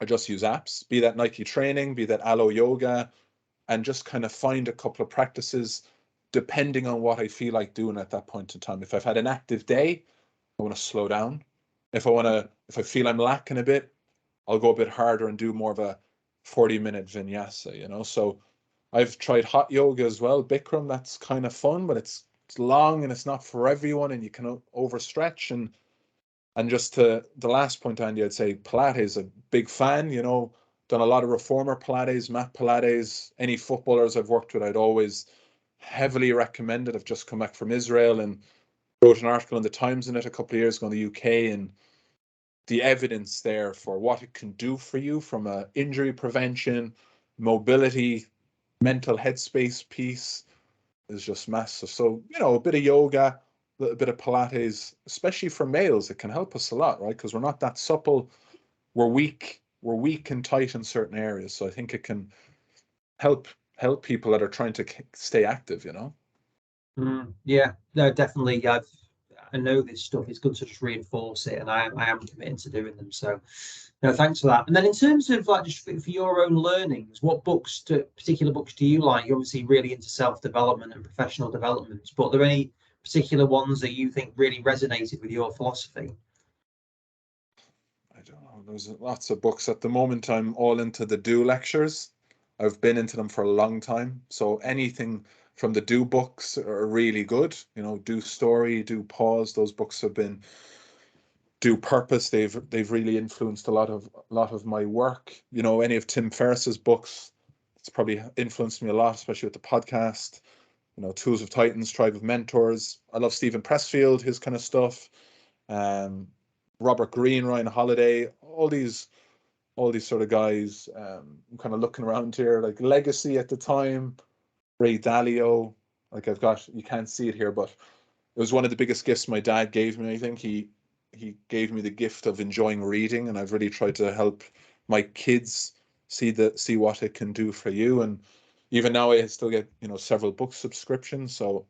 I just use apps, be that Nike Training, be that Alo Yoga, and just kind of find a couple of practices depending on what I feel like doing at that point in time. If I've had an active day, I want to slow down. If I feel I'm lacking a bit, I'll go a bit harder and do more of a 40-minute vinyasa, So I've tried hot yoga as well, Bikram. That's kind of fun, but it's long and it's not for everyone, and you can overstretch. And just to the last point, Andy, I'd say Pilates, a big fan. Done a lot of reformer Pilates, mat Pilates. Any footballers I've worked with, I'd always heavily recommend it. I've just come back from Israel and wrote an article in the Times in it a couple of years ago in the UK, and the evidence there for what it can do for you from a injury prevention, mobility, mental headspace piece is just massive. So, a bit of yoga, a little bit of Pilates, especially for males, it can help us a lot, right? Because we're not that supple. We're weak and tight in certain areas. So I think it can help people that are trying to stay active, Yeah, no, definitely. I know this stuff. It's good to just reinforce it, and I am committed to doing them. So, no, thanks for that. And then in terms of like just for your own learnings, what particular books do you like? You're obviously really into self-development and professional development, but are there any particular ones that you think really resonated with your philosophy? I don't know. There's lots of books at the moment. I'm all into the Do lectures. I've been into them for a long time. So anything from the Do books are really good. Do Story, Do Pause. Those books have been Do Purpose. They've really influenced a lot of my work. Any of Tim Ferriss's books, it's probably influenced me a lot, especially with the podcast. Tools of Titans, Tribe of Mentors. I love Stephen Pressfield, his kind of stuff. Robert Greene, Ryan Holiday, all these sort of guys. I'm kind of looking around here, like Legacy at the time, Ray Dalio. Like you can't see it here, but it was one of the biggest gifts my dad gave me. I think he gave me the gift of enjoying reading, and I've really tried to help my kids see what it can do for you. And even now, I still get several book subscriptions, so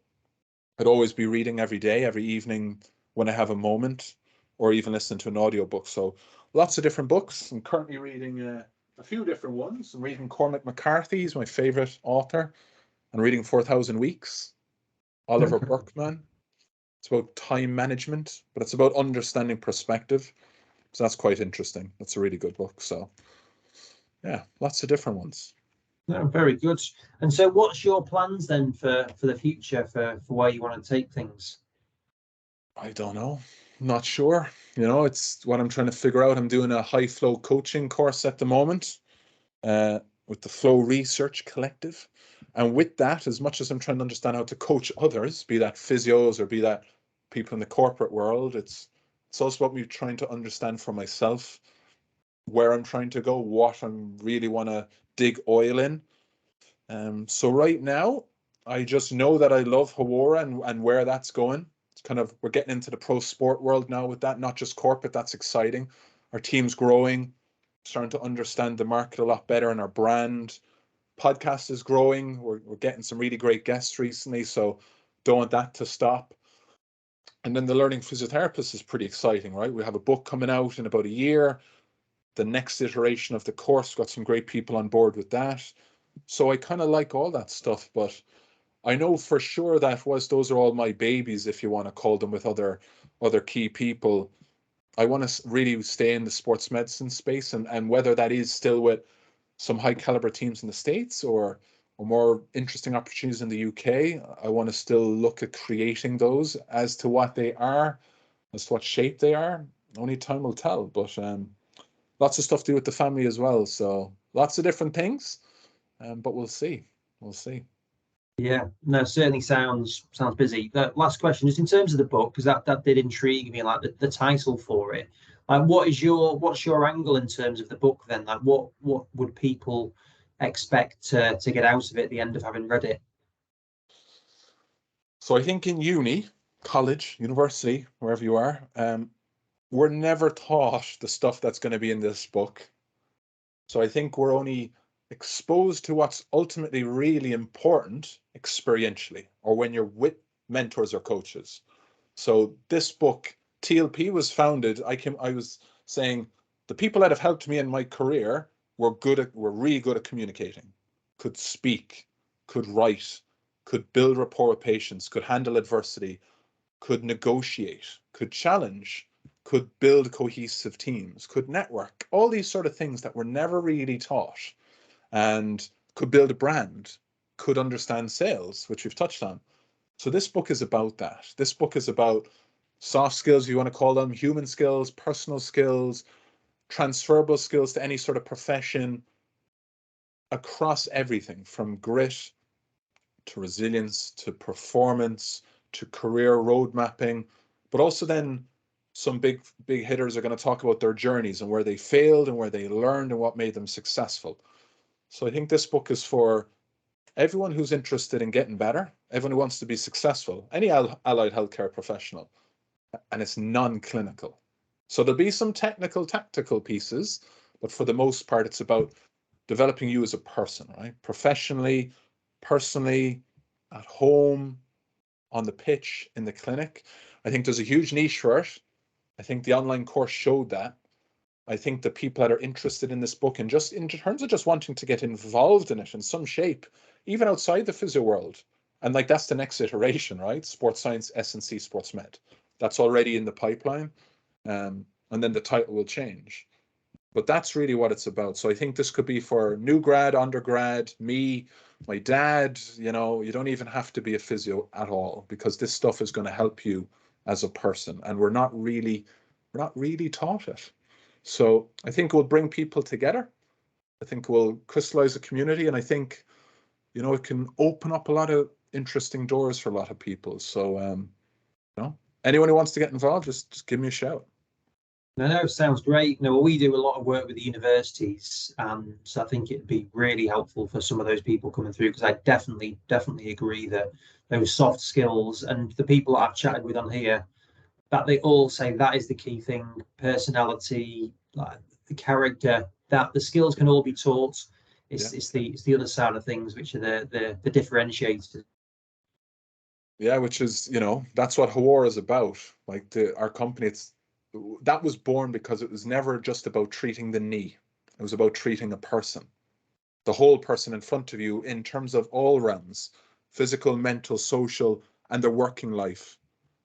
I'd always be reading every day, every evening when I have a moment, or even listen to an audiobook. So lots of different books. I'm currently reading a few different ones. I'm reading Cormac McCarthy, he's my favorite author. I'm reading 4,000 Weeks, Oliver Burkeman. It's about time management, but it's about understanding perspective. So that's quite interesting. That's a really good book. So yeah, lots of different ones. No, very good. And so what's your plans then for the future, for where you want to take things? I don't know. Not sure. it's what I'm trying to figure out. I'm doing a high flow coaching course at the moment with the Flow Research Collective. And with that, as much as I'm trying to understand how to coach others, be that physios or be that people in the corporate world, it's also about me trying to understand for myself where I'm trying to go, what I really want to dig oil in. So right now, I just know that I love Hawara and where that's going. It's kind of, we're getting into the pro sport world now with that, not just corporate. That's exciting. Our team's growing, starting to understand the market a lot better, and our brand podcast is growing. We're getting some really great guests recently, so don't want that to stop. And then the Learning Physiotherapist is pretty exciting, right? We have a book coming out in about a year. The next iteration of the course, got some great people on board with that. So I kind of like all that stuff, but I know for sure that those are all my babies, if you want to call them, with other key people. I want to really stay in the sports medicine space, and whether that is still with some high caliber teams in the States or more interesting opportunities in the UK, I want to still look at creating those. As to what they are, as to what shape they are, only time will tell. But lots of stuff to do with the family as well. So lots of different things, but we'll see. We'll see. Yeah, no, certainly sounds busy. The last question, just in terms of the book, because that did intrigue me, like the title for it. Like, what's your angle in terms of the book then? Like, what would people expect to get out of it at the end of having read it? So I think in uni, college, university, wherever you are, we're never taught the stuff that's going to be in this book. So I think we're only exposed to what's ultimately really important experientially, or when you're with mentors or coaches. So this book, TLP, was founded. I was saying the people that have helped me in my career were really good at communicating, could speak, could write, could build rapport with patients, could handle adversity, could negotiate, could challenge, could build cohesive teams, could network, all these sort of things that were never really taught, and could build a brand, could understand sales, which we've touched on. So this book is about that. This book is about soft skills, if you want to call them, human skills, personal skills, transferable skills to any sort of profession, across everything from grit to resilience to performance to career road mapping. But also then some big hitters are going to talk about their journeys and where they failed and where they learned and what made them successful. So I think this book is for everyone who's interested in getting better, everyone who wants to be successful, any allied healthcare professional, and it's non-clinical. So there'll be some technical, tactical pieces, but for the most part, it's about developing you as a person, right? Professionally, personally, at home, on the pitch, in the clinic. I think there's a huge niche for it. I think the online course showed that. I think the people that are interested in this book, and just in terms of just wanting to get involved in it in some shape, even outside the physio world, and like that's the next iteration, right? Sports science, S&C, sports med. That's already in the pipeline, and then the title will change. But that's really what it's about. So I think this could be for new grad, undergrad, me, my dad. You don't even have to be a physio at all, because this stuff is going to help you as a person, and we're not really taught it. So I think we'll bring people together. I think we'll crystallize a community, and I think, it can open up a lot of interesting doors for a lot of people. So, anyone who wants to get involved, just give me a shout. No, sounds great. No, well, we do a lot of work with the universities, so I think it'd be really helpful for some of those people coming through, because I definitely agree that those soft skills, and the people that I've chatted with on here, that they all say that is the key thing: personality, like the character. That the skills can all be taught. It's the other side of things which are the differentiators. Yeah, which is, that's what Hawara is about. Like our company, that was born because it was never just about treating the knee. It was about treating a person, the whole person in front of you, in terms of all realms: physical, mental, social, and their working life.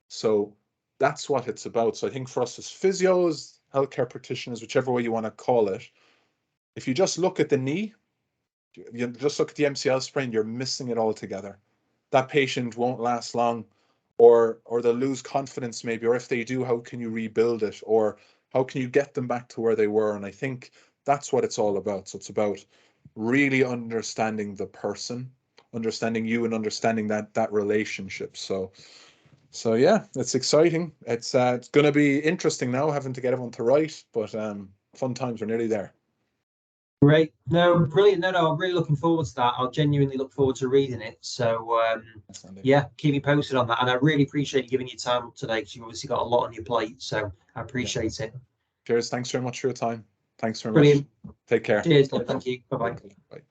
So that's what it's about. So I think for us as physios, healthcare practitioners, whichever way you want to call it, if you just look at the knee, you just look at the MCL sprain, you're missing it all together. That patient won't last long, or they'll lose confidence maybe, or if they do, how can you rebuild it, or how can you get them back to where they were? And I think that's what it's all about. So it's about really understanding the person, understanding you, and understanding that relationship. So yeah, it's exciting. It's going to be interesting now, having to get everyone to write, but fun times. We're nearly there. Great. No, brilliant. No, I'm really looking forward to that. I'll genuinely look forward to reading it. So, yeah, keep me posted on that. And I really appreciate you giving your time up today, because you've obviously got a lot on your plate. So I appreciate it. Cheers. Thanks very much for your time. Thanks very Brilliant. much. Take care. Cheers. Thank you. Bye-bye. Bye.